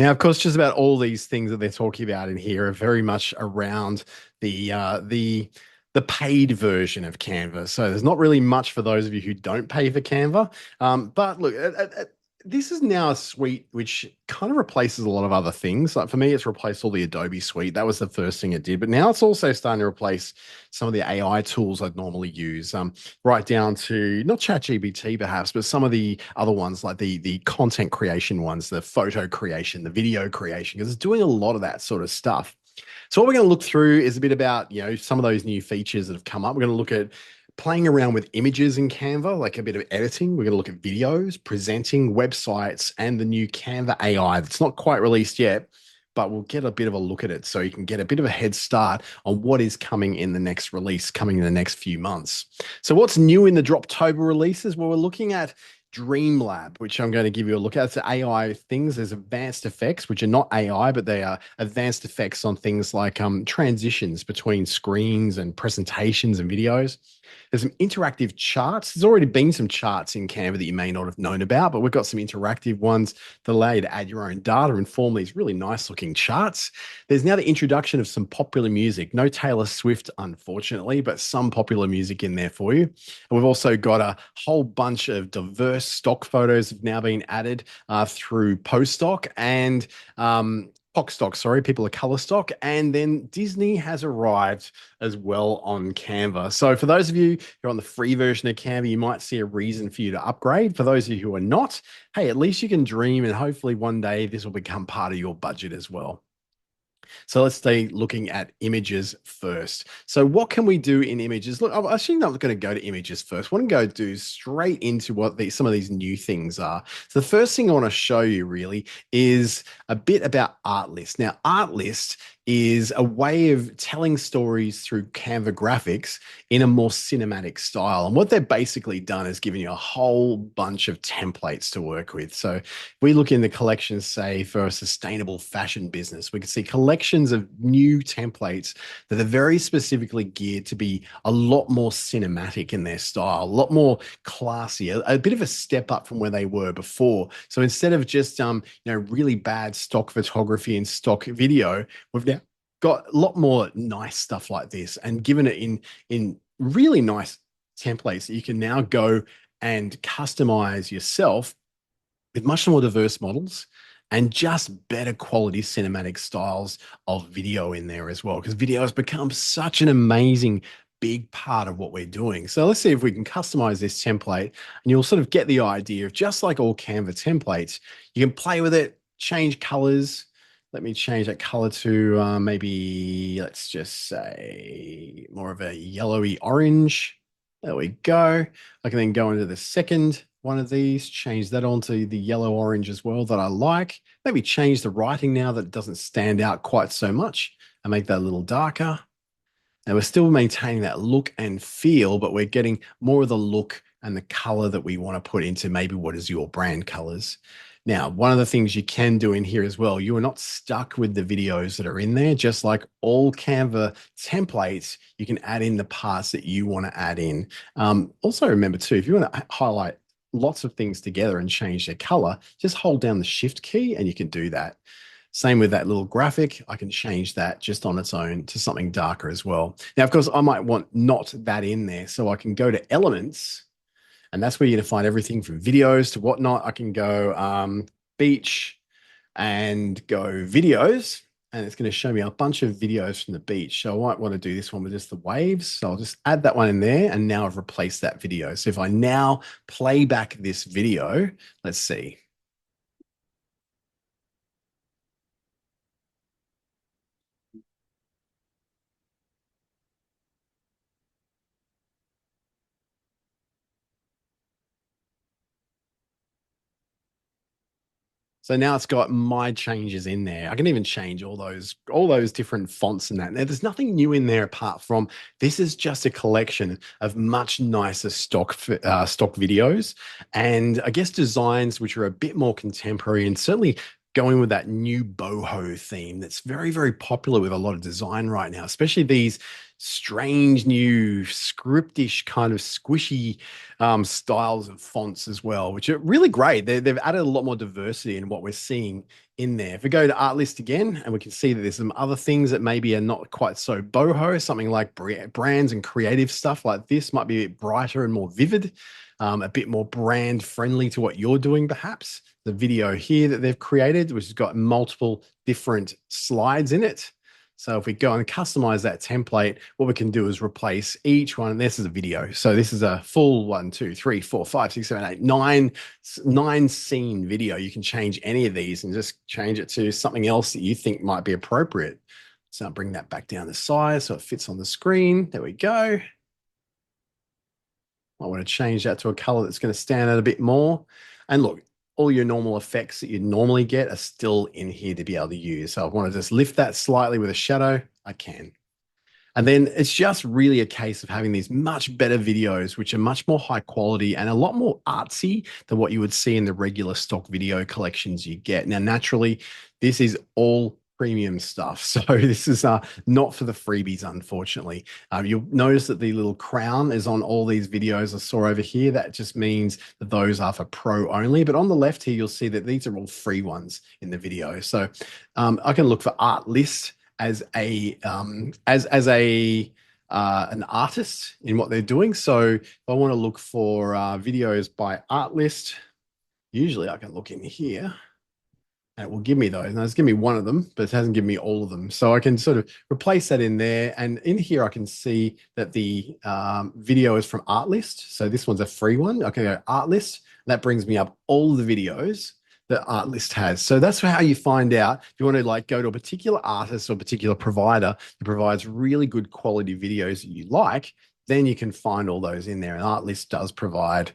Now, of course, just about all these things that they're talking about in here are very much around the uh, the the paid version of Canva. So there's not really much for those of you who don't pay for Canva. But look, this is now a suite which kind of replaces a lot of other things. Like for me, it's replaced all the Adobe suite. That was the first thing it did. But now it's also starting to replace some of the AI tools I'd normally use. Right down to not ChatGPT perhaps, but some of the other ones like the content creation ones, the photo creation, the video creation, because it's doing a lot of that sort of stuff. So what we're going to look through is a bit about, some of those new features that have come up. We're going to look at playing around with images in Canva, like a bit of editing. We're going to look at videos, presenting websites, and the new Canva AI that's not quite released yet, but we'll get a bit of a look at it so you can get a bit of a head start on what is coming in the next release, coming in the next few months. So what's new in the Droptober releases? Well, we're looking at Dreamlab, which I'm going to give you a look at. It's AI things. There's advanced effects, which are not AI, but they are advanced effects on things like transitions between screens and presentations and videos. There's some interactive charts. There's already been some charts in Canva that you may not have known about, but we've got some interactive ones that allow you to add your own data and form these really nice looking charts. There's now the introduction of some popular music. No Taylor Swift, unfortunately, but some popular music in there for you. And we've also got a whole bunch of diverse stock photos have now been added through Poststock and Stock, sorry, people are color stock. And then Disney has arrived as well on Canva. So for those of you who are on the free version of Canva, you might see a reason for you to upgrade. For those of you who are not, hey, at least you can dream and hopefully one day this will become part of your budget as well. So let's stay looking at images first. So what can we do in images? Look, I'm actually not going to go to images first. I want to go do straight into what some of these new things are. So the first thing I want to show you really is a bit about Artlist. Now, Artlist is a way of telling stories through Canva graphics in a more cinematic style. And what they've basically done is given you a whole bunch of templates to work with. So if we look in the collections, say for a sustainable fashion business, we can see collections of new templates that are very specifically geared to be a lot more cinematic in their style, a lot more classy, a bit of a step up from where they were before. So instead of just really bad stock photography and stock video, we've now got a lot more nice stuff like this and given it in really nice templates that you can now go and customize yourself with much more diverse models and just better quality cinematic styles of video in there as well, because video has become such an amazing big part of what we're doing. So let's see if we can customize this template, and you'll sort of get the idea of, just like all Canva templates, you can play with it, change colors. Let me change that color to maybe, let's just say more of a yellowy orange. There we go. I can then go into the second one of these, change that onto the yellow orange as well that I like. Maybe change the writing now that it doesn't stand out quite so much and make that a little darker. And we're still maintaining that look and feel, but we're getting more of the look and the color that we want to put into maybe what is your brand colors. Now, one of the things you can do in here as well, you are not stuck with the videos that are in there. Just like all Canva templates, you can add in the parts that you want to add in. Also remember too, if you want to highlight lots of things together and change their color, just hold down the shift key and you can do that. Same with that little graphic. I can change that just on its own to something darker as well. Now, of course, I might want not that in there. So I can go to elements, and that's where you're going to find everything from videos to whatnot. I can go beach and go videos, and it's going to show me a bunch of videos from the beach. So I might want to do this one with just the waves. So I'll just add that one in there, and now I've replaced that video. So if I now play back this video, let's see. So now it's got my changes in there. I can even change all those different fonts and that. Now, there's nothing new in there apart from this is just a collection of much nicer stock videos, and I guess designs which are a bit more contemporary and certainly going with that new boho theme that's very, very popular with a lot of design right now, especially these strange new scriptish kind of squishy styles of fonts as well, which are really great. They've added a lot more diversity in what we're seeing in there. If we go to art list again, and we can see that there's some other things that maybe are not quite so boho, something like brands and creative stuff like this might be a bit brighter and more vivid, a bit more brand friendly to what you're doing, perhaps. The video here that they've created, which has got multiple different slides in it. So if we go and customize that template, what we can do is replace each one. This is a video. So this is a full 1, 2, 3, 4, 5, 6, 7, 8, 9 scene video. You can change any of these and just change it to something else that you think might be appropriate. So I'll bring that back down to size so it fits on the screen. There we go. I want to change that to a color that's going to stand out a bit more. And look, all your normal effects that you normally get are still in here to be able to use. So I want to just lift that slightly with a shadow. I can. And then it's just really a case of having these much better videos, which are much more high quality and a lot more artsy than what you would see in the regular stock video collections you get. Now, naturally, this is all premium stuff. So this is not for the freebies, unfortunately. You'll notice that the little crown is on all these videos I saw over here. That just means that those are for pro only. But on the left here, you'll see that these are all free ones in the video. So I can look for art list as a an artist in what they're doing. So if I want to look for videos by art list, usually I can look in here and it will give me those. Now it's given me one of them, but it hasn't given me all of them. So I can sort of replace that in there. And in here, I can see that the video is from Artlist. So this one's a free one. I can go Artlist. That brings me up all the videos that Artlist has. So that's how you find out if you want to like go to a particular artist or a particular provider that provides really good quality videos that you like, then you can find all those in there. And Artlist does provide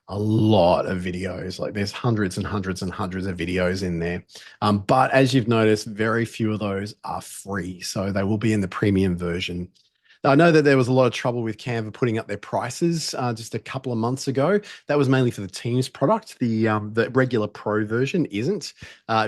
a lot of videos. Like there's hundreds and hundreds and hundreds of videos in there. But as you've noticed, very few of those are free. So they will be in the premium version. I know that there was a lot of trouble with Canva putting up their prices just a couple of months ago. That was mainly for the Teams product. The regular Pro version isn't.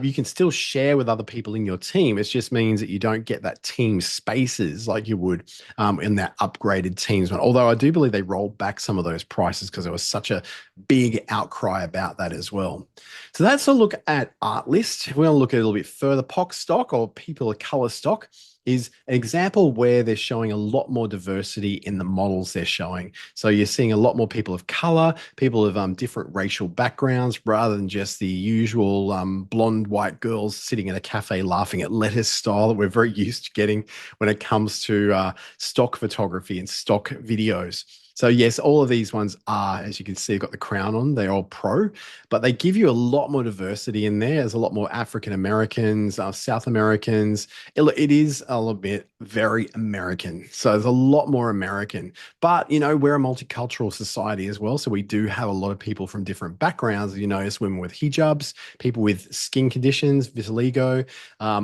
You can still share with other people in your team. It just means that you don't get that team spaces like you would in that upgraded Teams one. Although I do believe they rolled back some of those prices because there was such a big outcry about that as well. So that's a look at Artlist. If we want to look at it a little bit further, POC stock or people of color stock is an example where they're showing a lot more diversity in the models they're showing. So you're seeing a lot more people of color, people of different racial backgrounds, rather than just the usual blonde white girls sitting in a cafe laughing at lettuce style that we're very used to getting when it comes to stock photography and stock videos. So yes, all of these ones are, as you can see, got the crown on. They're all pro, but they give you a lot more diversity in there. There's a lot more African Americans, South Americans. It is a little bit very American. So there's a lot more American. But, you know, we're a multicultural society as well. So we do have a lot of people from different backgrounds. You notice women with hijabs, people with skin conditions, vitiligo,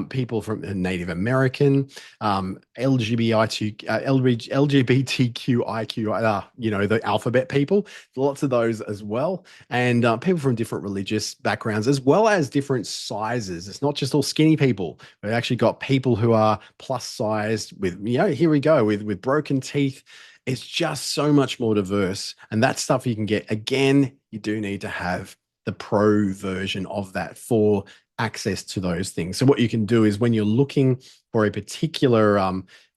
people from Native American, LGBTQIQ, you know, the alphabet people, lots of those as well. And people from different religious backgrounds, as well as different sizes. It's not just all skinny people. We've actually got people who are plus sized with, you know, here we go, with broken teeth. It's just so much more diverse. And that stuff you can get. Again, you do need to have the pro version of that for access to those things. So what you can do is when you're looking for a particular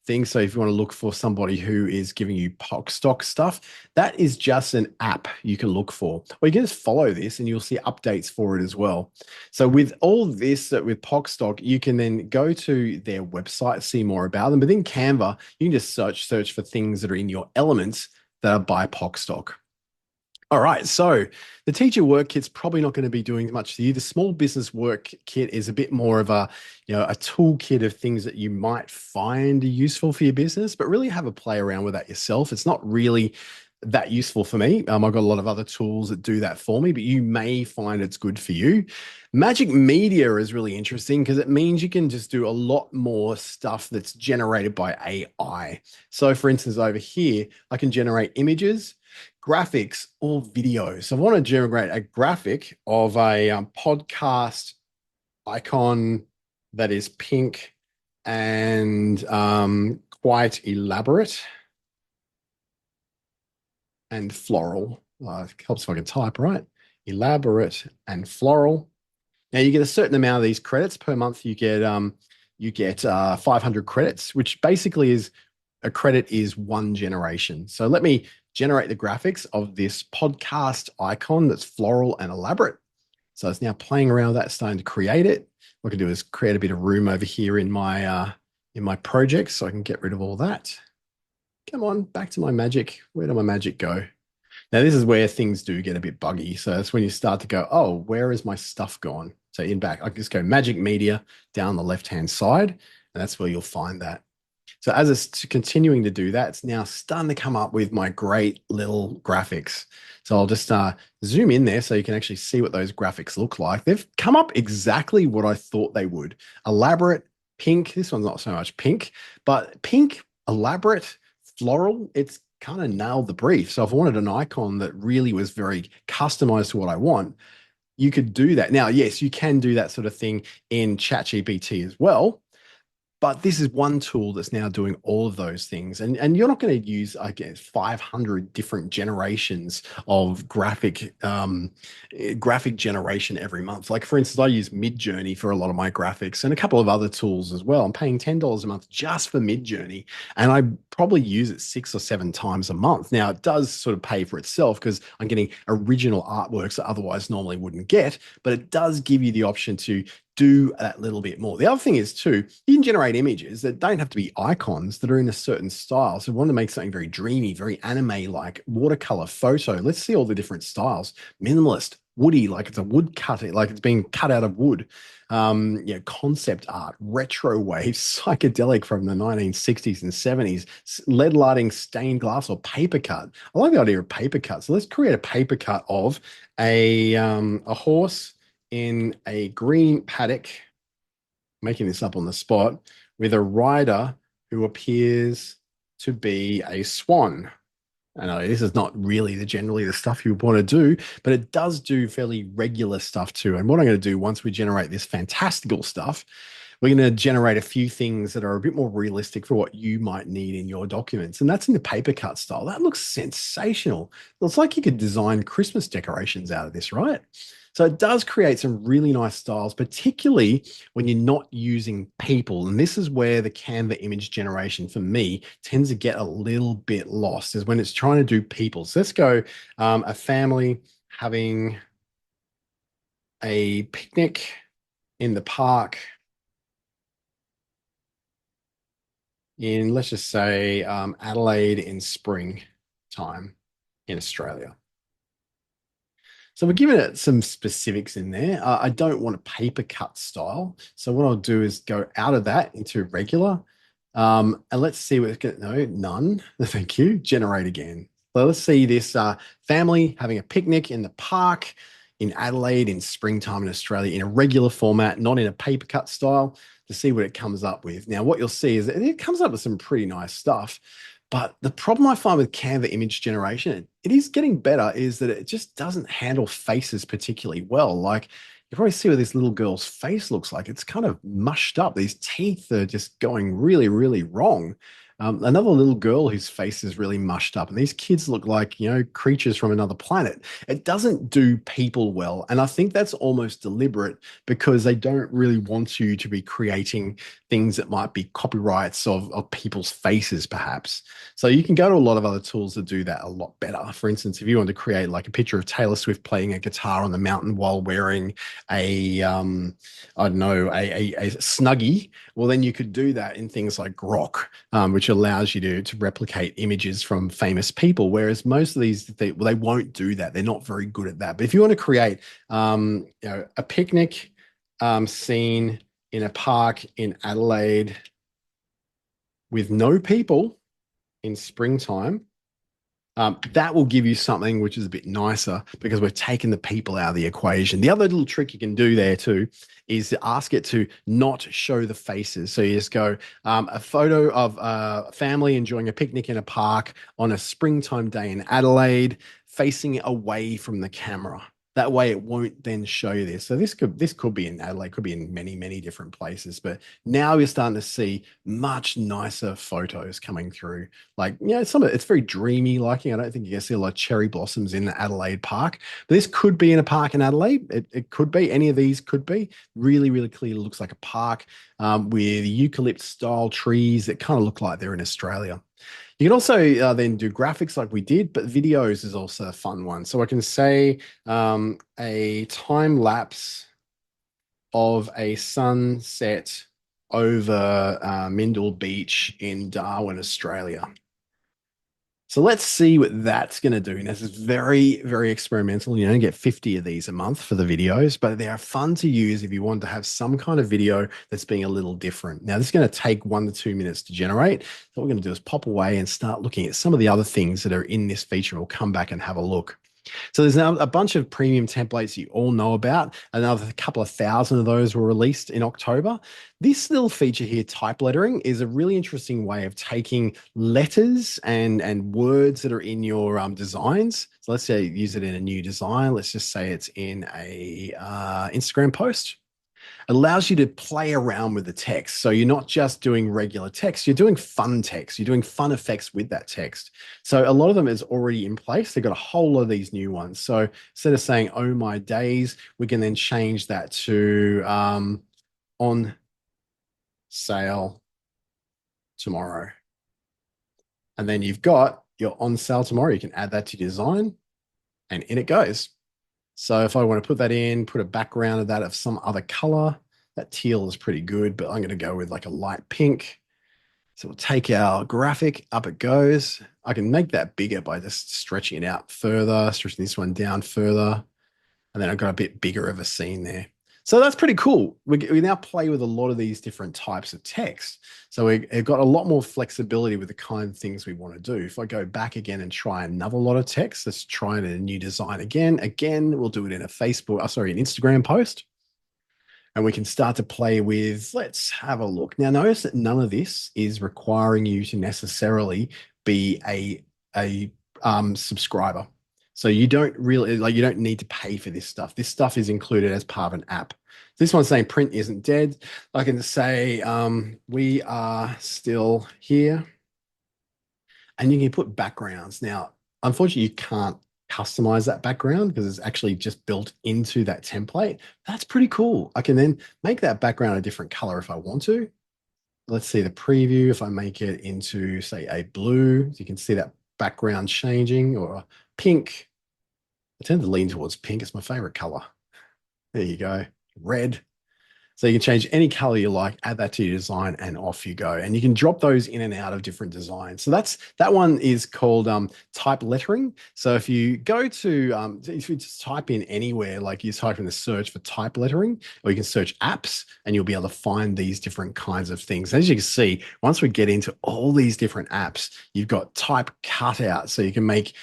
thing. So if you want to look for somebody who is giving you POC stock stuff, that is just an app you can look for. Or you can just follow this and you'll see updates for it as well. So with all this, with POC stock, you can then go to their website, see more about them. But in Canva, you can just search for things that are in your elements that are by POC stock. All right, so the teacher work kit's probably not going to be doing much for you. The small business work kit is a bit more of a, you know, a toolkit of things that you might find useful for your business, but really have a play around with that yourself. It's not really that useful for me. I've got a lot of other tools that do that for me, but you may find it's good for you. Magic Media is really interesting because it means you can just do a lot more stuff that's generated by AI. So for instance, over here, I can generate images, graphics, or videos. So I want to generate a graphic of a podcast icon that is pink and quite elaborate and floral. Helps if I can type, right? Elaborate and floral. Now you get a certain amount of these credits per month. You get 500 credits, which basically is a credit is one generation. So let me generate the graphics of this podcast icon that's floral and elaborate. So it's now playing around with that, starting to create it. What I can do is create a bit of room over here in my project so I can get rid of all that. Come on, back to my magic. Where did my magic go? Now, this is where things do get a bit buggy. So that's when you start to go, oh, where is my stuff gone? So in back, I can just go Magic Media down the left-hand side, and that's where you'll find that. So as it's continuing to do that, it's now starting to come up with my great little graphics. So I'll just zoom in there so you can actually see what those graphics look like. They've come up exactly what I thought they would. Elaborate, pink. This one's not so much pink, but pink, elaborate, floral. It's kind of nailed the brief. So if I wanted an icon that really was very customized to what I want, you could do that. Now, yes, you can do that sort of thing in ChatGPT as well. But this is one tool that's now doing all of those things. And you're not going to use, I guess, 500 different generations of graphic generation every month. Like, for instance, I use Midjourney for a lot of my graphics and a couple of other tools as well. I'm paying $10 a month just for Midjourney, and I probably use it 6 or 7 times a month. Now, it does sort of pay for itself because I'm getting original artworks that otherwise normally wouldn't get, but it does give you the option to do that little bit more. The other thing is too, you can generate images that don't have to be icons that are in a certain style. So if you want to make something very dreamy, very anime-like, watercolor photo. Let's see all the different styles. Minimalist, woody, like it's a wood cutting, like it's being cut out of wood. Concept art, retro wave, psychedelic from the 1960s and 70s, lead lighting, stained glass, or paper cut. I like the idea of paper cut. So let's create a paper cut of a horse in a green paddock, making this up on the spot, with a rider who appears to be a swan. I know this is not really generally the stuff you would want to do, but it does do fairly regular stuff too. And what I'm going to do once we generate this fantastical stuff, we're going to generate a few things that are a bit more realistic for what you might need in your documents. And that's in the paper cut style. That looks sensational. It's like you could design Christmas decorations out of this, right? So it does create some really nice styles, particularly when you're not using people. And this is where the Canva image generation for me tends to get a little bit lost, is when it's trying to do people. So let's go a family having a picnic in the park in, let's just say, Adelaide in spring time in Australia. So we're giving it some specifics in there. I don't want a paper cut style. So what I'll do is go out of that into regular. And let's see what it's going to, no, none. Thank you. Generate again. So let's see this family having a picnic in the park in Adelaide in springtime in Australia in a regular format, not in a paper cut style, to see what it comes up with. Now, what you'll see is that it comes up with some pretty nice stuff. But the problem I find with Canva image generation, it is getting better, is that it just doesn't handle faces particularly well. Like, you probably see what this little girl's face looks like. It's kind of mushed up. These teeth are just going really, really wrong. Another little girl whose face is really mushed up, and these kids look like, creatures from another planet. It doesn't do people well. And I think that's almost deliberate because they don't really want you to be creating things that might be copyrights of people's faces, perhaps. So you can go to a lot of other tools that do that a lot better. For instance, if you want to create like a picture of Taylor Swift playing a guitar on the mountain while wearing I don't know, a Snuggie, well, then you could do that in things like Grok, which allows you to replicate images from famous people. Whereas most of these, they won't do that. They're not very good at that. But if you want to create, a picnic scene in a park in Adelaide with no people in springtime, that will give you something which is a bit nicer because we're taking the people out of the equation. The other little trick you can do there too is to ask it to not show the faces. So you just go a photo of a family enjoying a picnic in a park on a springtime day in Adelaide, facing away from the camera. That way it won't then show you this. So this could be in Adelaide, could be in many different places, but now you're starting to see much nicer photos coming through. Like, some of it's very dreamy liking. I don't think you can see a lot of cherry blossoms in the Adelaide Park. But this could be in a park in Adelaide. It could be. Any of these could be. Really clearly looks like a park with eucalypt style trees that kind of look like they're in Australia. You can also then do graphics like we did, but videos is also a fun one. So I can say a time lapse of a sunset over Mindle Beach in Darwin, Australia. So let's see what that's going to do. And this is very experimental. You only get 50 of these a month for the videos, but they are fun to use if you want to have some kind of video that's being a little different. Now, this is going to take 1 to 2 minutes to generate. So what we're going to do is pop away and start looking at some of the other things that are in this feature. We'll come back and have a look. So there's now a bunch of premium templates you all know about. Another couple of thousand of those were released in October. This little feature here, type lettering, is a really interesting way of taking letters and words that are in your designs. So let's say use it in a new design. Let's just say it's in a Instagram post. It allows you to play around with the text. So you're not just doing regular text, you're doing fun text, you're doing fun effects with that text. So a lot of them is already in place. They've got a whole lot of these new ones. So instead of saying, oh my days, we can then change that to on sale tomorrow. And then you've got your on sale tomorrow. You can add that to your design and in it goes. So if I want to put that in, put a background of that of some other color, that teal is pretty good, but I'm going to go with like a light pink. So we'll take our graphic, up it goes. I can make that bigger by just stretching it out further, stretching this one down further. And then I've got a bit bigger of a scene there. So that's pretty cool. We now play with a lot of these different types of text. So we've got a lot more flexibility with the kind of things we want to do. If I go back again and try another lot of text, let's try it in a new design again. Again, we'll do it in a an Instagram post. And we can start to play with, let's have a look. Now, notice that none of this is requiring you to necessarily be a subscriber. So you don't really you don't need to pay for this stuff. This stuff is included as part of an app. This one's saying print isn't dead. I can say we are still here. And you can put backgrounds. Now, unfortunately, you can't customize that background because it's actually just built into that template. That's pretty cool. I can then make that background a different color if I want to. Let's see the preview. If I make it into, say, a blue, you can see that background changing, or a pink. I tend to lean towards pink. It's my favorite color. There you go. Red. So you can change any color you like, add that to your design, and off you go. And you can drop those in and out of different designs. So that one is called type lettering. So if you go to, if you just type in anywhere, like you type in the search for type lettering, or you can search apps, and you'll be able to find these different kinds of things. As you can see, once we get into all these different apps, you've got type cutout. So you can make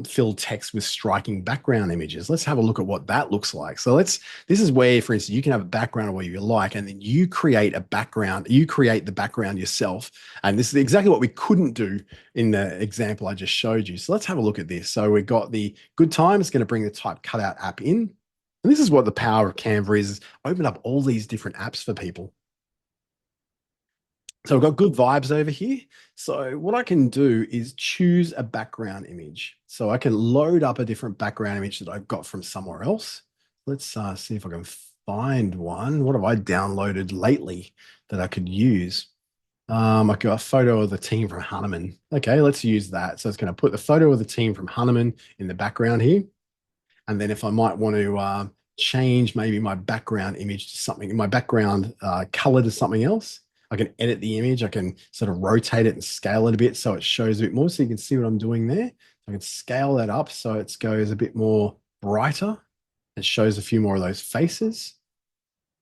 fill text with striking background images. Let's have a look at what that looks like. So this is where, for instance, you can have a background where you like, and then you create a background, you create the background yourself. And this is exactly what we couldn't do in the example I just showed you. So let's have a look at this. So we've got the good time. It's going to bring the type cutout app in. And this is what the power of Canva is open up all these different apps for people. So we've got good vibes over here. So what I can do is choose a background image. So I can load up a different background image that I've got from somewhere else. Let's see if I can find one. What have I downloaded lately that I could use? I got a photo of the team from Hanuman. Okay, let's use that. So it's going to put the photo of the team from Hanuman in the background here. And then if I might want to change maybe my background image to something, my background color to something else, I can edit the image. I can sort of rotate it and scale it a bit so it shows a bit more. So you can see what I'm doing there. I can scale that up so it goes a bit more brighter. It shows a few more of those faces.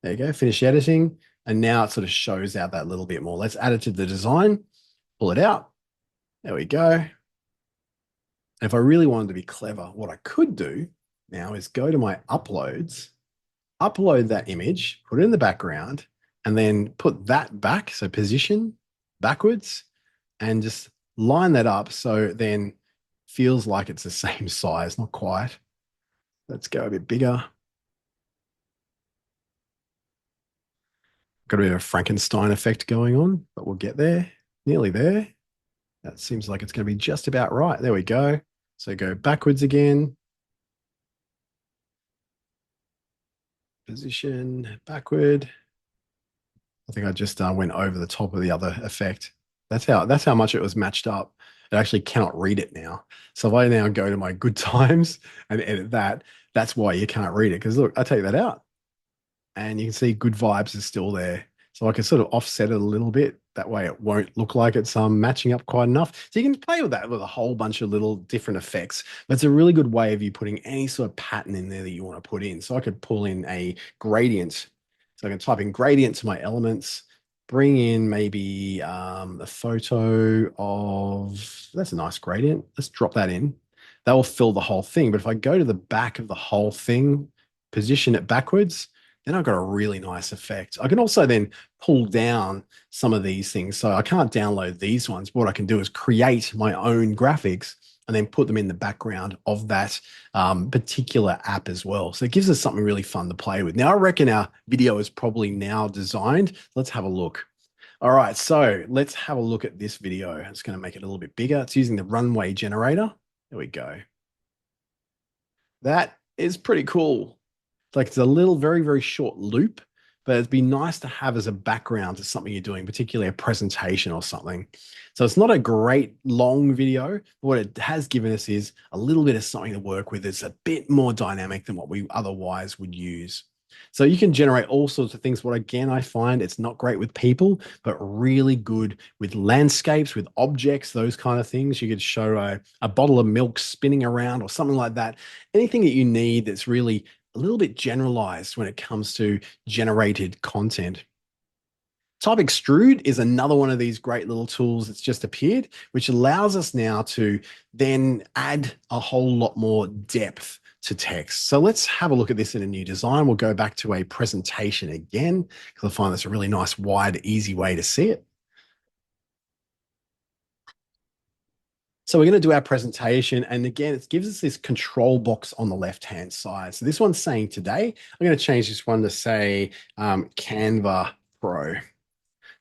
There you go, finish editing. And now it sort of shows out that little bit more. Let's add it to the design, pull it out. There we go. And if I really wanted to be clever, what I could do now is go to my uploads, upload that image, put it in the background, and then put that back, so position backwards, and just line that up so it then feels like it's the same size, not quite. Let's go a bit bigger. Got a bit of a Frankenstein effect going on, but we'll get there. Nearly there. That seems like it's going to be just about right. There we go. So go backwards again. Position, backward. I think I just went over the top of the other effect. That's how much it was matched up. It actually cannot read it now. So if I now go to my good times and edit that, that's why you can't read it. Because look, I take that out and you can see good vibes is still there. So I can sort of offset it a little bit. That way it won't look like it's matching up quite enough. So you can play with that with a whole bunch of little different effects. But it's a really good way of you putting any sort of pattern in there that you want to put in. So I could pull in a gradient. So I can type in gradient to my elements, bring in maybe a photo of, that's a nice gradient. Let's drop that in. That will fill the whole thing. But if I go to the back of the whole thing, position it backwards, then I've got a really nice effect. I can also then pull down some of these things. So I can't download these ones. What I can do is create my own graphics and then put them in the background of that particular app as well. So it gives us something really fun to play with. Now, I reckon our video is probably now designed. Let's have a look. All right, so let's have a look at this video. I'm just going to make it a little bit bigger. It's using the runway generator. There we go. That is pretty cool. Like it's a little, very, very short loop, but it'd be nice to have as a background to something you're doing, particularly a presentation or something. So it's not a great long video. What it has given us is a little bit of something to work with. It's a bit more dynamic than what we otherwise would use. So you can generate all sorts of things. What again, I find it's not great with people, but really good with landscapes, with objects, those kind of things. You could show a bottle of milk spinning around or something like that. Anything that you need that's really a little bit generalized when it comes to generated content. Type Extrude is another one of these great little tools that's just appeared, which allows us now to then add a whole lot more depth to text. So let's have a look at this in a new design. We'll go back to a presentation again, because I find that's a really nice, wide, easy way to see it. So we're going to do our presentation. And again, it gives us this control box on the left-hand side. So this one's saying today, I'm going to change this one to say Canva Pro.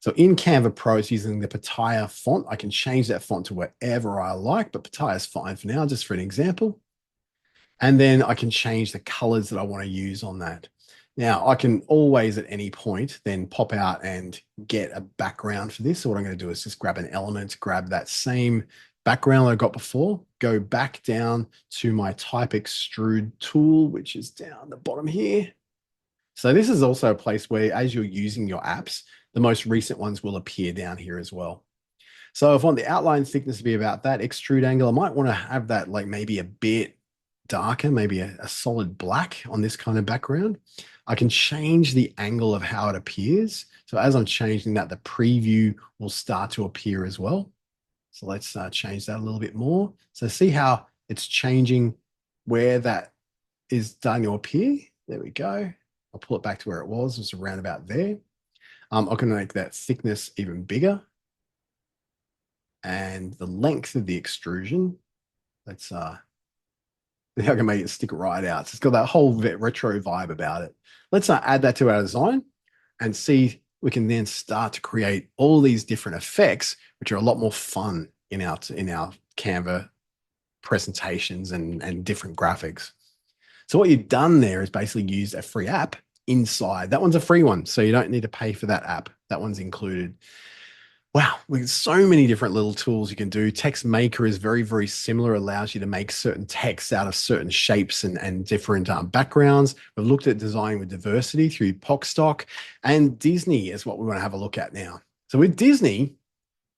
So in Canva Pro, it's using the Pataya font. I can change that font to wherever I like, but Pataya is fine for now, just for an example. And then I can change the colors that I want to use on that. Now, I can always at any point then pop out and get a background for this. So what I'm going to do is just grab an element, grab that same background I got before, go back down to my Type Extrude tool, which is down the bottom here. So this is also a place where as you're using your apps, the most recent ones will appear down here as well. So if I want the outline thickness to be about that extrude angle, I might want to have that like maybe a bit darker, maybe a solid black on this kind of background. I can change the angle of how it appears. So as I'm changing that, the preview will start to appear as well. So let's change that a little bit more. So see how it's changing where that is starting to appear. There we go. I'll pull it back to where it was. It's around about there. I can make that thickness even bigger. And the length of the extrusion, let's I can make it stick right out. So it's got that whole retro vibe about it. Let's add that to our design and see we can then start to create all these different effects, which are a lot more fun in our Canva presentations and different graphics. So what you've done there is basically used a free app inside. That one's a free one, so you don't need to pay for that app. That one's included. Wow, with so many different little tools you can do. Text Maker is very, very similar, allows you to make certain texts out of certain shapes and different backgrounds. We've looked at designing with diversity through Stock, and Disney is what we want to have a look at now. So with Disney,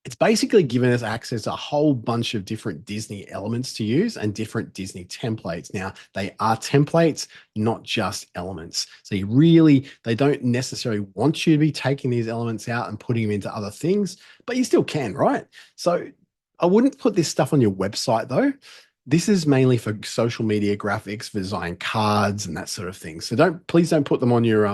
it's basically given us access to a whole bunch of different Disney elements to use and different Disney templates. Now, they are templates, not just elements. So they don't necessarily want you to be taking these elements out and putting them into other things, but you still can, right? So I wouldn't put this stuff on your website though. This is mainly for social media graphics, for design cards and that sort of thing. So please don't put them on your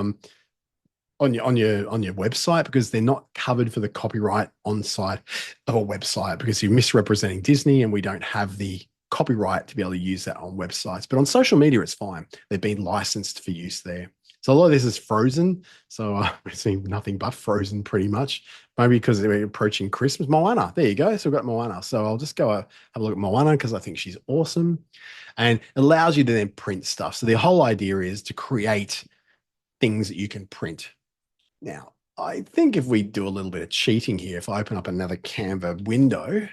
website, because they're not covered for the copyright on site of a website, because you're misrepresenting Disney and we don't have the copyright to be able to use that on websites. But on social media, it's fine. They've been licensed for use there. So a lot of this is frozen. So we're seeing nothing but frozen pretty much. Maybe because we're approaching Christmas. Moana, there you go. So we've got Moana. So I'll just go have a look at Moana because I think she's awesome and allows you to then print stuff. So the whole idea is to create things that you can print. Now, I think if we do a little bit of cheating here, if I open up another Canva window,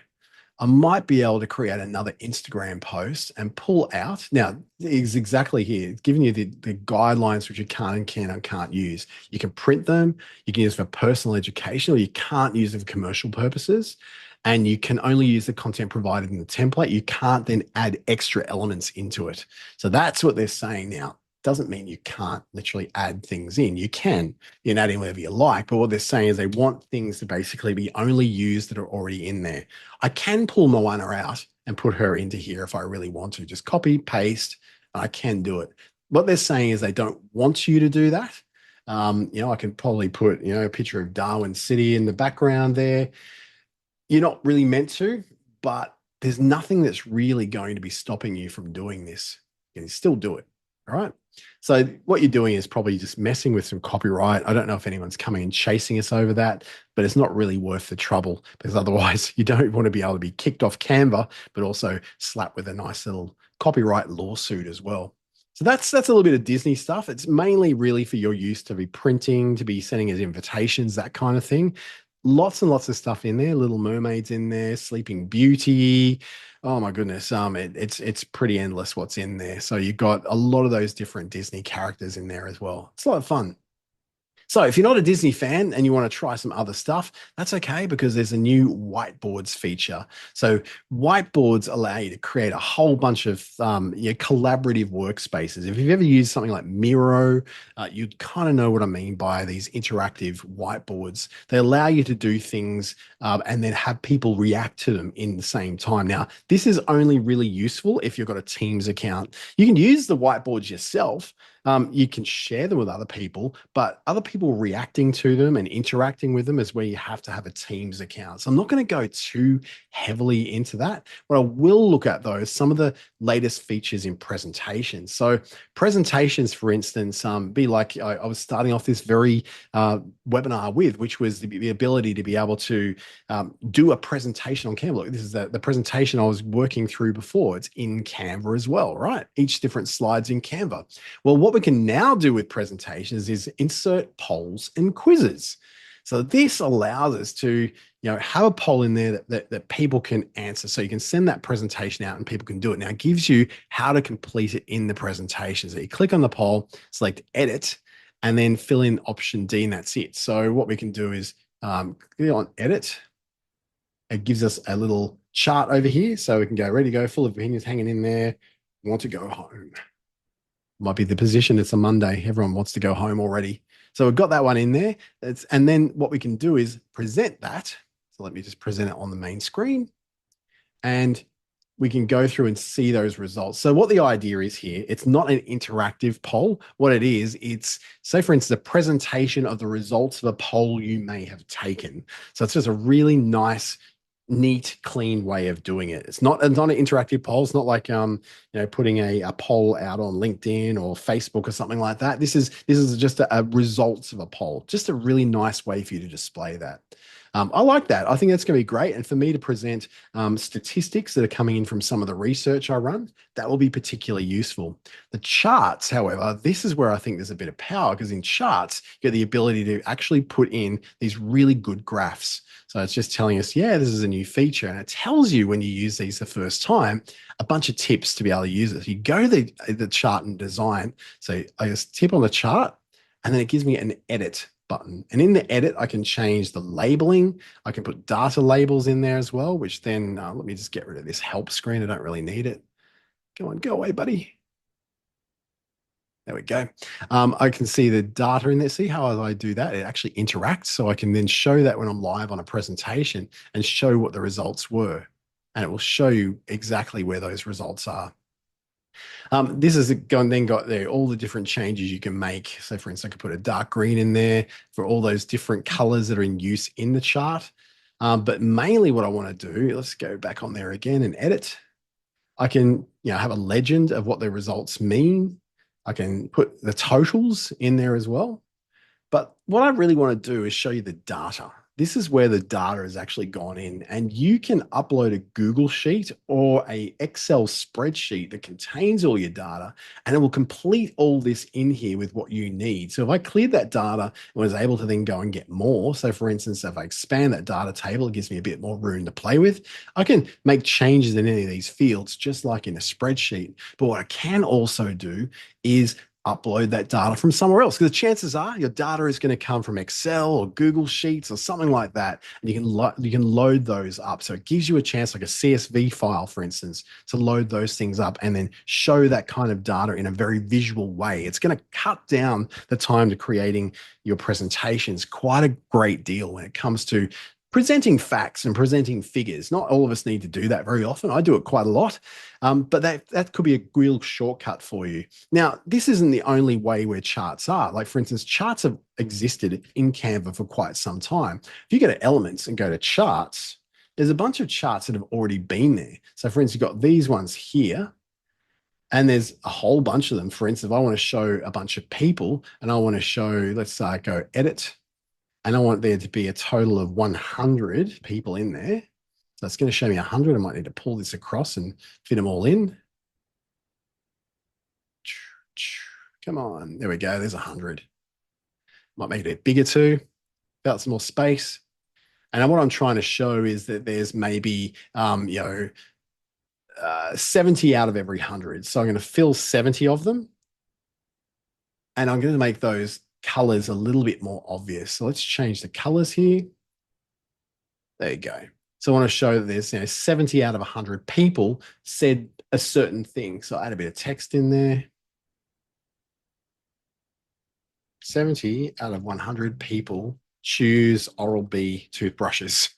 I might be able to create another Instagram post and pull out. Now, it's exactly here. It's giving you the guidelines which you can and can't use. You can print them, you can use for personal education, or you can't use them for commercial purposes. And you can only use the content provided in the template. You can't then add extra elements into it. So that's what they're saying now. Doesn't mean you can't literally add things in. You can add in whatever you like, but what they're saying is they want things to basically be only used that are already in there. I can pull Moana out and put her into here if I really want to. Just copy, paste, and I can do it. What they're saying is they don't want you to do that. I can probably put, a picture of Darwin City in the background there. You're not really meant to, but there's nothing that's really going to be stopping you from doing this. You can still do it. All right. So what you're doing is probably just messing with some copyright. I don't know if anyone's coming and chasing us over that, but it's not really worth the trouble because otherwise you don't want to be able to be kicked off Canva, but also slapped with a nice little copyright lawsuit as well. So that's a little bit of Disney stuff. It's mainly really for your use to be printing, to be sending as invitations, that kind of thing. Lots and lots of stuff in there. Little Mermaids in there, Sleeping Beauty. Oh my goodness, it's pretty endless what's in there. So you've got a lot of those different Disney characters in there as well. It's a lot of fun. So if you're not a Disney fan and you want to try some other stuff, that's okay because there's a new whiteboards feature. So whiteboards allow you to create a whole bunch of collaborative workspaces. If you've ever used something like Miro, you'd kind of know what I mean by these interactive whiteboards. They allow you to do things and then have people react to them in the same time. Now, this is only really useful if you've got a Teams account. You can use the whiteboards yourself. You can share them with other people, but other people reacting to them and interacting with them is where you have to have a Teams account. So I'm not going to go too heavily into that. What I will look at, though, is some of the latest features in presentations. So presentations, for instance, be like I was starting off this very webinar with, which was the ability to be able to do a presentation on Canva. Look, this is the presentation I was working through before. It's in Canva as well, right? Each different slide's in Canva. Well, what we can now do with presentations is insert polls and quizzes. So this allows us to, have a poll in there that people can answer. So you can send that presentation out and people can do it. Now it gives you how to complete it in the presentation. So you click on the poll, select edit, and then fill in option D, and that's it. So what we can do is click on edit. It gives us a little chart over here. So we can go, ready to go, full of opinions hanging in there, want to go home. Might be the position. It's a Monday. Everyone wants to go home already. So we've got that one in there. And then what we can do is present that. So let me just present it on the main screen. And we can go through and see those results. So what the idea is here, it's not an interactive poll. What it is, it's, say for instance, a presentation of the results of a poll you may have taken. So it's just a really nice, neat, clean way of doing it. It's not an interactive poll. It's not like putting a poll out on LinkedIn or Facebook or something like that. This is just a results of a poll. Just a really nice way for you to display that. I like that. I think that's going to be great. And for me to present statistics that are coming in from some of the research I run, that will be particularly useful. The charts, however, this is where I think there's a bit of power because in charts, you get the ability to actually put in these really good graphs. So it's just telling us, yeah, this is a new feature. And it tells you when you use these the first time, a bunch of tips to be able to use it. So you go to the chart and design. So I just tip on the chart and then it gives me an edit button. And in the edit, I can change the labeling. I can put data labels in there as well, which then, let me just get rid of this help screen. I don't really need it. Go on, go away, buddy. There we go. I can see the data in there. See how I do that? It actually interacts. So I can then show that when I'm live on a presentation and show what the results were. And it will show you exactly where those results are. This is then got there all the different changes you can make. So for instance, I could put a dark green in there for all those different colors that are in use in the chart. But mainly what I want to do, let's go back on there again and edit. I can, have a legend of what the results mean. I can put the totals in there as well. But what I really want to do is show you the data. This is where the data has actually gone in, and you can upload a Google sheet or a Excel spreadsheet that contains all your data, and it will complete all this in here with what you need. So if I cleared that data and was able to then go and get more, so for instance, if I expand that data table, it gives me a bit more room to play with. I can make changes in any of these fields, just like in a spreadsheet. But what I can also do is upload that data from somewhere else, because the chances are your data is going to come from Excel or Google Sheets or something like that, and you can load those up. So it gives you a chance, like a CSV file, for instance, to load those things up and then show that kind of data in a very visual way. It's going to cut down the time to creating your presentations quite a great deal when it comes to presenting facts and presenting figures. Not all of us need to do that very often. I do it quite a lot, but that could be a real shortcut for you. Now, this isn't the only way where charts are. Like, for instance, charts have existed in Canva for quite some time. If you go to Elements and go to Charts, there's a bunch of charts that have already been there. So, for instance, you've got these ones here, and there's a whole bunch of them. For instance, if I want to show a bunch of people and I want to show, let's go Edit, and I want there to be a total of 100 people in there. So it's going to show me 100. I might need to pull this across and fit them all in. Come on. There we go. There's 100. Might make it a bit bigger too. About some more space. And what I'm trying to show is that there's maybe, 70 out of every 100. So I'm going to fill 70 of them. And I'm going to make those colors a little bit more obvious. So let's change the colors here. There you go. So I want to show that there's 70 out of 100 people said a certain thing. So I add a bit of text in there. 70 out of 100 people choose Oral-B toothbrushes.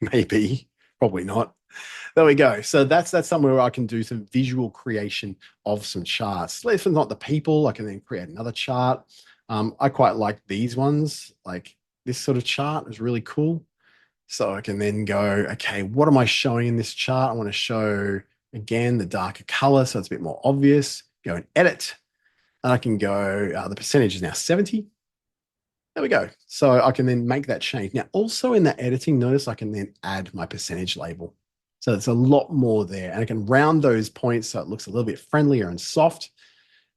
Maybe, probably not. There we go. So that's somewhere where I can do some visual creation of some charts. If it's not the people, I can then create another chart. I quite like these ones. Like this sort of chart is really cool. So I can then go, okay, what am I showing in this chart? I want to show, again, the darker color, so it's a bit more obvious. Go and edit. And I can go, the percentage is now 70. There we go. So I can then make that change. Now, also in that editing, notice I can then add my percentage label. So it's a lot more there. And I can round those points so it looks a little bit friendlier and soft.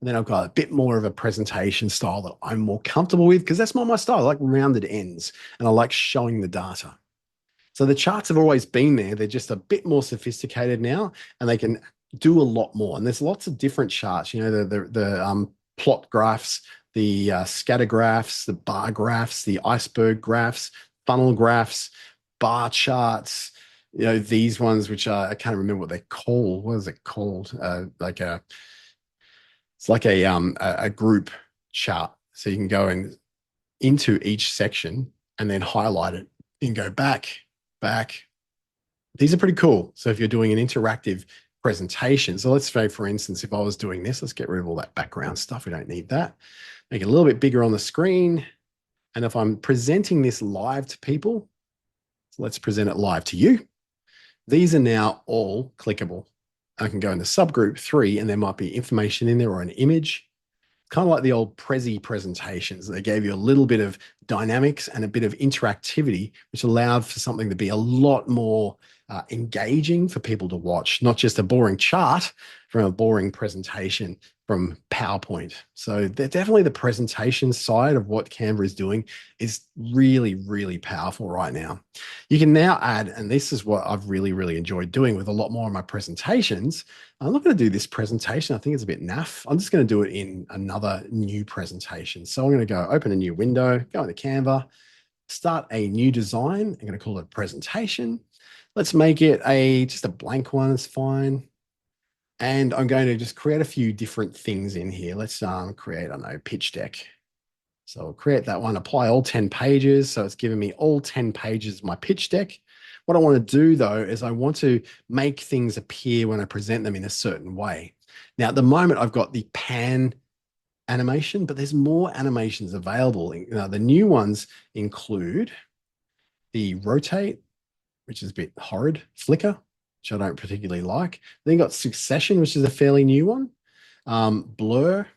And then I've got a bit more of a presentation style that I'm more comfortable with, because that's more my style. I like rounded ends and I like showing the data. So the charts have always been there. They're just a bit more sophisticated now, and they can do a lot more. And there's lots of different charts, the plot graphs, the scatter graphs, the bar graphs, the iceberg graphs, funnel graphs, bar charts, these ones, which are, I can't remember what they're called. What is it called? It's like a group chart. So you can go into each section and then highlight it and go back. These are pretty cool. So if you're doing an interactive presentation, so let's say, for instance, if I was doing this, let's get rid of all that background stuff. We don't need that. Make it a little bit bigger on the screen. And if I'm presenting this live to people, so let's present it live to you. These are now all clickable. I can go into subgroup 3 and there might be information in there or an image. Kind of like the old Prezi presentations. They gave you a little bit of dynamics and a bit of interactivity, which allowed for something to be a lot more engaging for people to watch, not just a boring chart from a boring presentation from PowerPoint. So definitely the presentation side of what Canva is doing is really, really powerful right now. You can now add, and this is what I've really, really enjoyed doing with a lot more of my presentations. I'm not going to do this presentation. I think it's a bit naff. I'm just going to do it in another new presentation. So I'm going to go open a new window, go into Canva, start a new design. I'm going to call it a presentation. Let's make it just a blank one. It's fine. And I'm going to just create a few different things in here. Let's create, I don't know, pitch deck. So I'll create that one, apply all 10 pages. So it's giving me all 10 pages of my pitch deck. What I want to do though, is I want to make things appear when I present them in a certain way. Now, at the moment, I've got the pan animation, but there's more animations available. The new ones include the rotate, which is a bit horrid, flicker, which I don't particularly like. Then you got Succession, which is a fairly new one. Blur.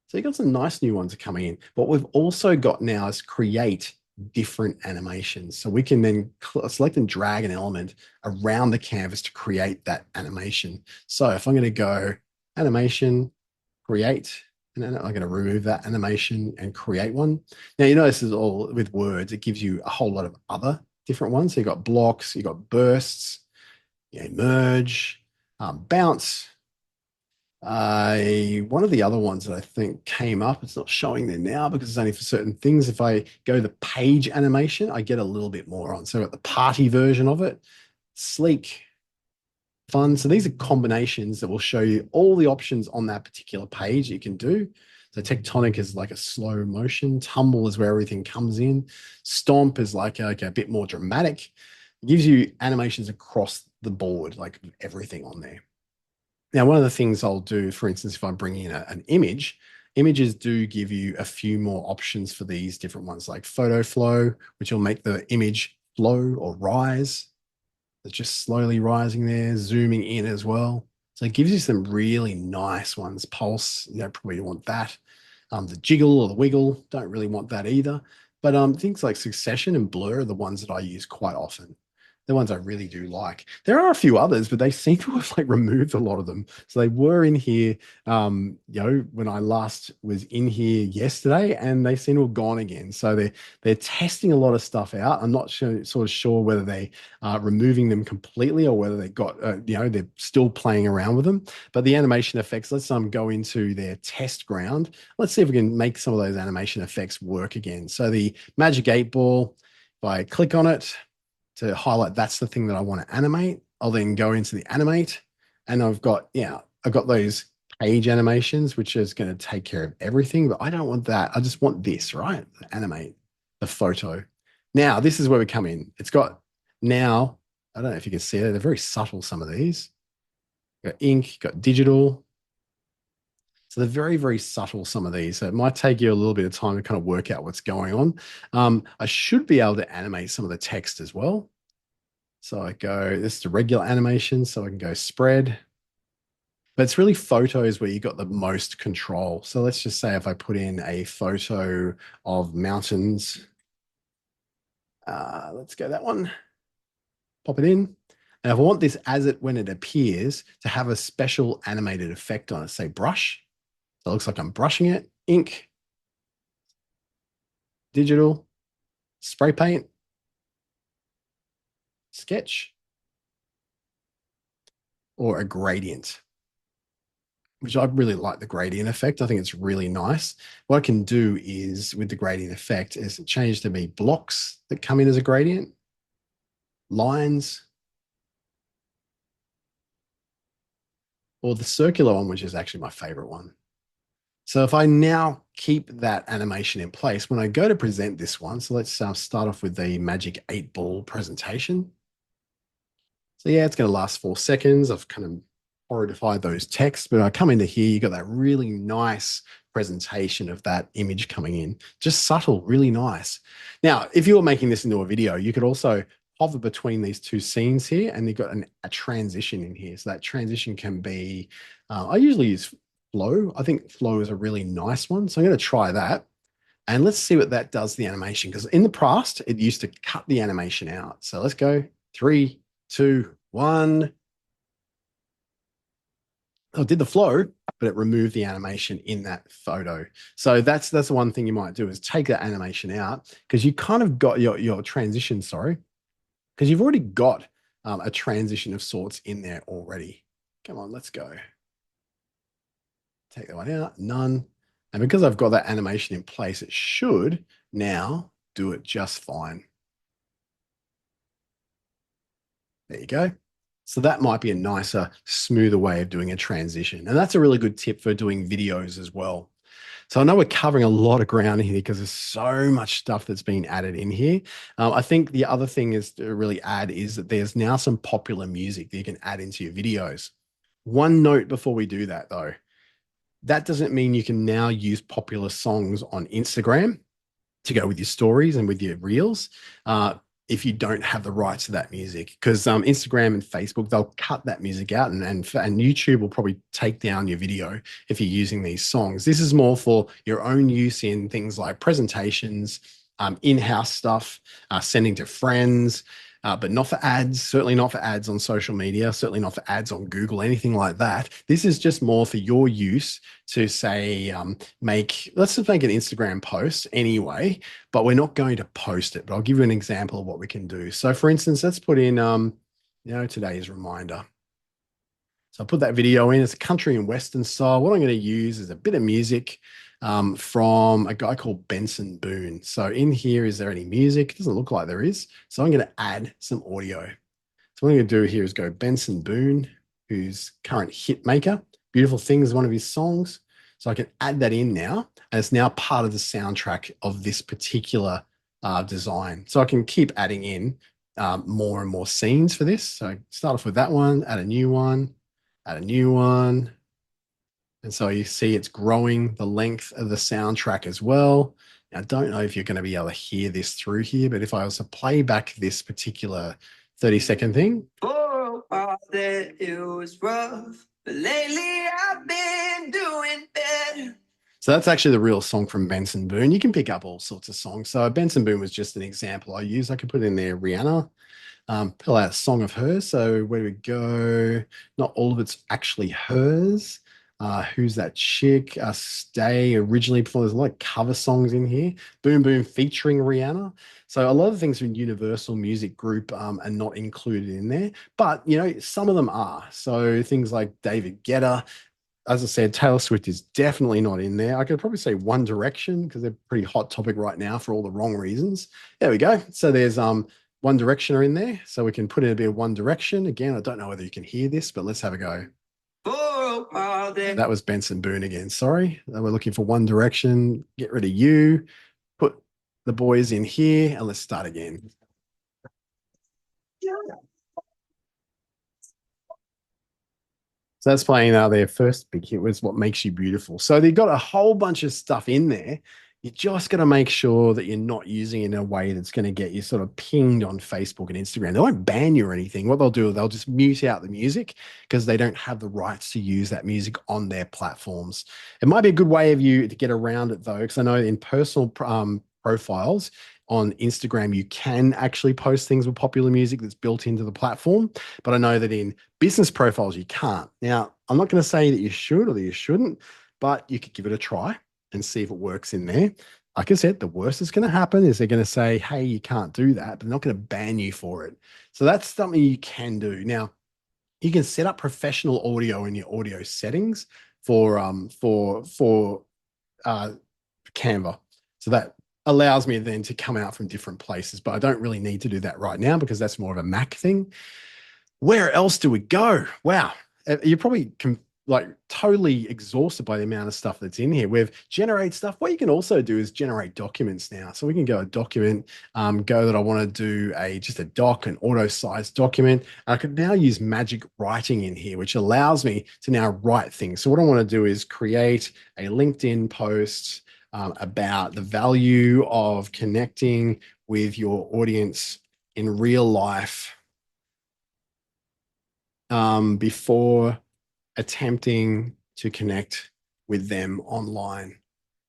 So you got some nice new ones coming in. What we've also got now is create different animations. So we can then select and drag an element around the canvas to create that animation. So if I'm going to go animation, create, and then I'm going to remove that animation and create one. Now, you know, this is all with words. It gives you a whole lot of other different ones. So you've got blocks, you've got bursts, merge, bounce. One of the other ones that I think came up, it's not showing there now because it's only for certain things. If I go the page animation, I get a little bit more on. So I've got the party version of it, sleek, fun. So these are combinations that will show you all the options on that particular page you can do. So tectonic is like a slow motion. Tumble is where everything comes in. Stomp is like a bit more dramatic. It gives you animations across the board, like everything on there. Now, one of the things I'll do, for instance, if I bring in an image, images do give you a few more options for these different ones, like photo flow, which will make the image flow or rise. It's just slowly rising there, zooming in as well. So it gives you some really nice ones. Pulse, you don't probably want that. The jiggle or the wiggle, don't really want that either. But things like Succession and Blur are the ones that I use quite often. The ones I really do like. There are a few others, but they seem to have like removed a lot of them. So they were in here, when I last was in here yesterday, and they seem to have gone again. So they're testing a lot of stuff out. I'm not sort of sure whether they are removing them completely or whether they got, they're still playing around with them. But the animation effects, let's go into their test ground. Let's see if we can make some of those animation effects work again. So the Magic 8 Ball, if I click on it, to highlight that's the thing that I want to animate. I'll then go into the animate, and I've got those page animations, which is going to take care of everything, but I don't want that. I just want this, right? Animate the photo. Now, this is where we come in. It's got now, I don't know if you can see it, they're very subtle, some of these. Got ink, got digital. So they're very, very subtle, some of these. So it might take you a little bit of time to kind of work out what's going on. I should be able to animate some of the text as well. So I go, this is the regular animation, so I can go spread. But it's really photos where you got the most control. So let's just say if I put in a photo of mountains, let's go that one, pop it in. And if I want this when it appears to have a special animated effect on it, say brush. So it looks like I'm brushing it, ink, digital, spray paint, sketch, or a gradient, which I really like the gradient effect. I think it's really nice. What I can do is with the gradient effect is change to be blocks that come in as a gradient, lines, or the circular one, which is actually my favorite one. So if I now keep that animation in place, when I go to present this one, so let's start off with the Magic 8 Ball presentation. So yeah, it's going to last 4 seconds. I've kind of horrified those texts, but I come into here, you got that really nice presentation of that image coming in. Just subtle, really nice. Now, if you were making this into a video, you could also hover between these two scenes here, and you've got a transition in here. So that transition can be, I usually use flow. I think flow is a really nice one. So I'm going to try that. And let's see what that does to the animation. Because in the past, it used to cut the animation out. So let's go 3, 2, 1. Oh, it did the flow, but it removed the animation in that photo. So that's the one thing you might do is take that animation out because you kind of got your transition, sorry, because you've already got a transition of sorts in there already. Come on, let's go. Take that one out, none. And because I've got that animation in place, it should now do it just fine. There you go. So that might be a nicer, smoother way of doing a transition. And that's a really good tip for doing videos as well. So I know we're covering a lot of ground here because there's so much stuff that's been added in here. I think the other thing is to really add is that there's now some popular music that you can add into your videos. One note before we do that though, that doesn't mean you can now use popular songs on Instagram to go with your stories and with your reels. if you don't have the rights to that music, because Instagram and Facebook, they'll cut that music out, and YouTube will probably take down your video if you're using these songs. This is more for your own use in things like presentations, in-house stuff, sending to friends, but not for ads, certainly not for ads on social media, certainly not for ads on Google, anything like that. This is just more for your use to say, let's just make an Instagram post anyway, but we're not going to post it. But I'll give you an example of what we can do. So for instance, let's put in, today's reminder. So I'll put that video in. It's a country and Western style. What I'm going to use is a bit of music from a guy called Benson Boone. So in here, is there any music? It doesn't look like there is. So I'm going to add some audio. So what I'm going to do here is go Benson Boone, who's current hit maker. Beautiful Things is one of his songs. So I can add that in now, and it's now part of the soundtrack of this particular design. So I can keep adding in more and more scenes for this. So start off with that one, add a new one, add a new one. And so you see it's growing the length of the soundtrack as well. Now, I don't know if you're going to be able to hear this through here, but if I was to play back this particular 30-second thing. For a while there it was rough, but lately I've been doing better. So that's actually the real song from Benson Boone. You can pick up all sorts of songs. So Benson Boone was just an example I used. I could put in there Rihanna, pull out a song of hers. So where do we go? Not all of it's actually hers. Who's that chick? Stay originally performed. There's a lot of cover songs in here. Boom Boom featuring Rihanna. So a lot of things from Universal Music Group are not included in there, but some of them are. So things like David Guetta. As I said, Taylor Swift is definitely not in there. I could probably say One Direction because they're a pretty hot topic right now for all the wrong reasons. There we go. So there's One Direction are in there. So we can put in a bit of One Direction. Again, I don't know whether you can hear this, but let's have a go. That was Benson Boone again. Sorry. We're looking for One Direction. Get rid of you. Put the boys in here and let's start again. So that's playing their first big hit was What Makes You Beautiful. So they've got a whole bunch of stuff in there. You just got to make sure that you're not using it in a way that's going to get you sort of pinged on Facebook and Instagram. They won't ban you or anything. What they'll do is they'll just mute out the music because they don't have the rights to use that music on their platforms. It might be a good way of you to get around it though, because I know in personal profiles on Instagram, you can actually post things with popular music that's built into the platform. But I know that in business profiles, you can't. Now, I'm not going to say that you should or that you shouldn't, but you could give it a try and see if it works in there. Like I said, the worst that's going to happen is they're going to say, hey, you can't do that, but they're not going to ban you for it. So that's something you can do. Now, you can set up professional audio in your audio settings for Canva. So that allows me then to come out from different places, but I don't really need to do that right now because that's more of a Mac thing. Where else do we go? Wow. You're probably like totally exhausted by the amount of stuff that's in here. We've generate stuff. What you can also do is generate documents now. So we can go a document, go that I want to do just a doc, an auto-sized document. I can now use magic writing in here, which allows me to now write things. So what I want to do is create a LinkedIn post about the value of connecting with your audience in real life before attempting to connect with them online.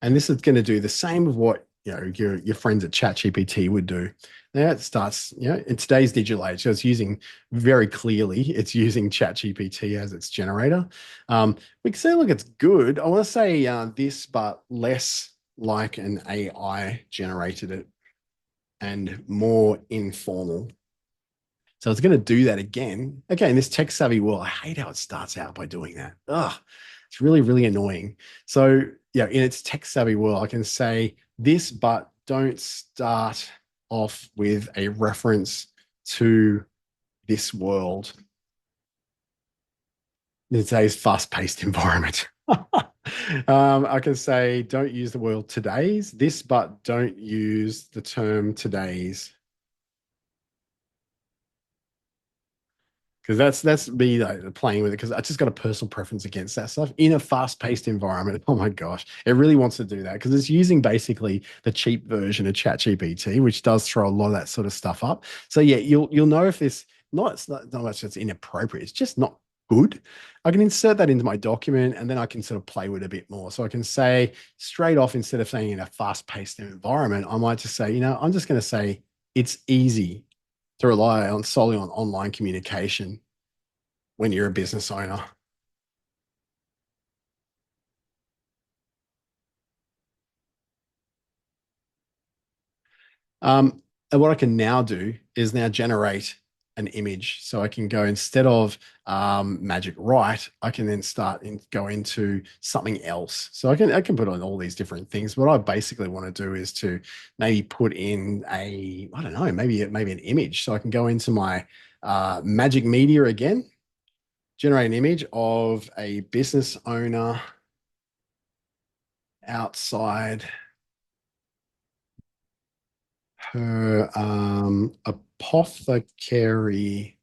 And this is going to do the same of what your friends at ChatGPT would do. Now it starts, in today's digital age, so it's using very clearly, it's using ChatGPT as its generator. We can say, look, it's good. I want to say this, but less like an AI generated it and more informal. So it's going to do that again. Okay, in this tech savvy world, I hate how it starts out by doing that. Ugh, it's really, really annoying. So yeah, in its tech savvy world, I can say this, but don't start off with a reference to this world. In today's fast-paced environment. I can say don't use the word today's, this, but don't use the term today's. because that's me like, playing with it because I just got a personal preference against that stuff in a fast-paced environment. Oh my gosh, it really wants to do that because it's using basically the cheap version of ChatGPT, which does throw a lot of that sort of stuff up. So yeah, you'll know if this not it's not much it's inappropriate. It's just not good. I can insert that into my document and then I can sort of play with it a bit more. So I can say straight off instead of saying in a fast-paced environment, I might just say, I'm just going to say it's easy to rely on solely on online communication when you're a business owner. And what I can now do is now generate an image. So I can go instead of magic write, I can then start and go into something else. So I can put on all these different things. What I basically want to do is to maybe put in I don't know, maybe an image. So I can go into my magic media again, generate an image of a business owner outside her apothecary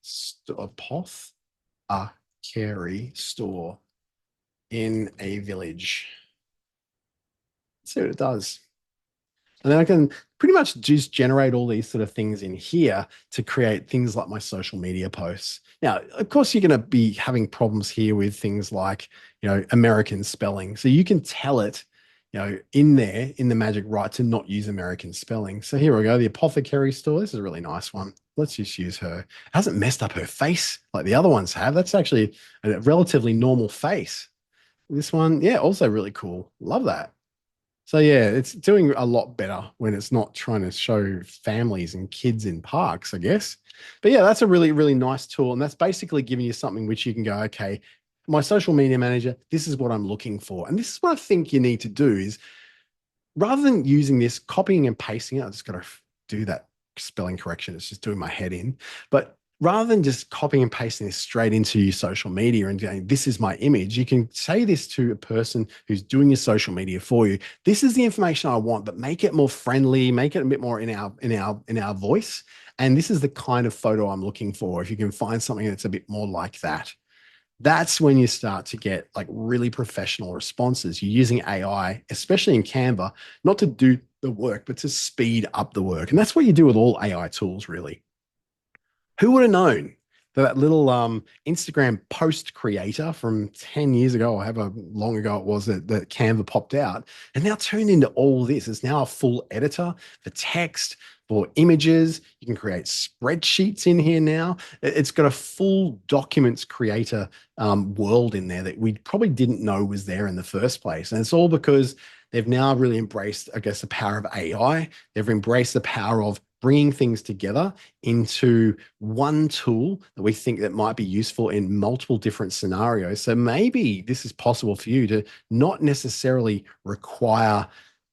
store in a village. Let's see what it does. And then I can pretty much just generate all these sort of things in here to create things like my social media posts. Now, of course, you're going to be having problems here with things like, American spelling. So you can tell it, in there in the magic right to not use American spelling. So here we go, the apothecary store. This is a really nice one. Let's just use her. It hasn't messed up her face like the other ones have. That's actually a relatively normal face. This one, yeah, also really cool. Love that. So yeah, it's doing a lot better when it's not trying to show families and kids in parks, I guess. But yeah, that's a really, really nice tool. And that's basically giving you something which you can go, okay, my social media manager, this is what I'm looking for. And this is what I think you need to do is rather than using this, copying and pasting it, I just got to do that spelling correction. It's just doing my head in. But rather than just copying and pasting this straight into your social media and going, this is my image, you can say this to a person who's doing your social media for you. This is the information I want, but make it more friendly, make it a bit more in our voice. And this is the kind of photo I'm looking for. If you can find something that's a bit more like that, that's when you start to get like really professional responses. You're using AI, especially in Canva, not to do the work, but to speed up the work. And that's what you do with all AI tools, really. Who would have known that that little Instagram post creator from 10 years ago, or however long ago it was that Canva popped out, and now turned into all this? It's now a full editor for text, for images. You can create spreadsheets in here now. It's got a full documents creator world in there that we probably didn't know was there in the first place. And it's all because they've now really embraced, I guess, the power of AI. They've embraced the power of bringing things together into one tool that we think that might be useful in multiple different scenarios. So maybe this is possible for you to not necessarily require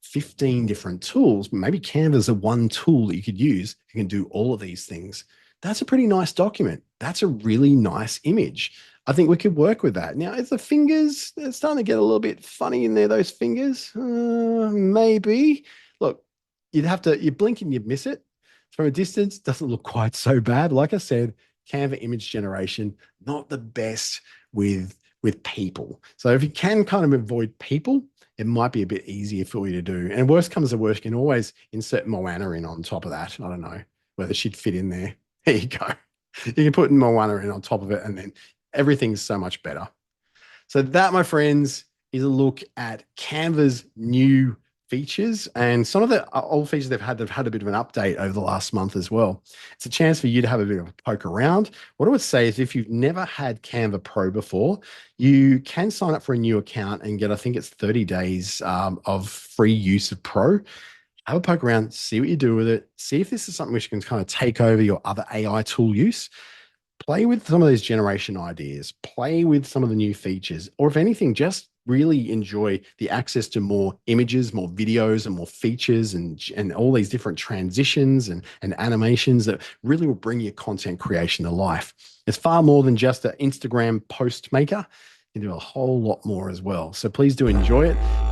15 different tools, but maybe Canva's a one tool that you could use. You can do all of these things. That's a pretty nice document. That's a really nice image. I think we could work with that. Now, is the fingers, they're starting to get a little bit funny in there, those fingers? Maybe. Look, you blink and you miss it. From a distance, doesn't look quite so bad. Like I said, Canva image generation, not the best with people. So if you can kind of avoid people, it might be a bit easier for you to do. And worst comes to worst, you can always insert Moana in on top of that. I don't know whether she'd fit in there. There you go. You can put Moana in on top of it, and then everything's so much better. So that, my friends, is a look at Canva's new features and some of the old features they've had a bit of an update over the last month as well. It's a chance for you to have a bit of a poke around. What I would say is if you've never had Canva Pro before, you can sign up for a new account and get, I think it's 30 days of free use of Pro. Have a poke around, see what you do with it, see if this is something which can kind of take over your other AI tool use. Play with some of those generation ideas, play with some of the new features, or if anything, just really enjoy the access to more images, more videos, and more features, and all these different transitions and animations that really will bring your content creation to life. It's far more than just an Instagram post maker. You can do a whole lot more as well. So please do enjoy it.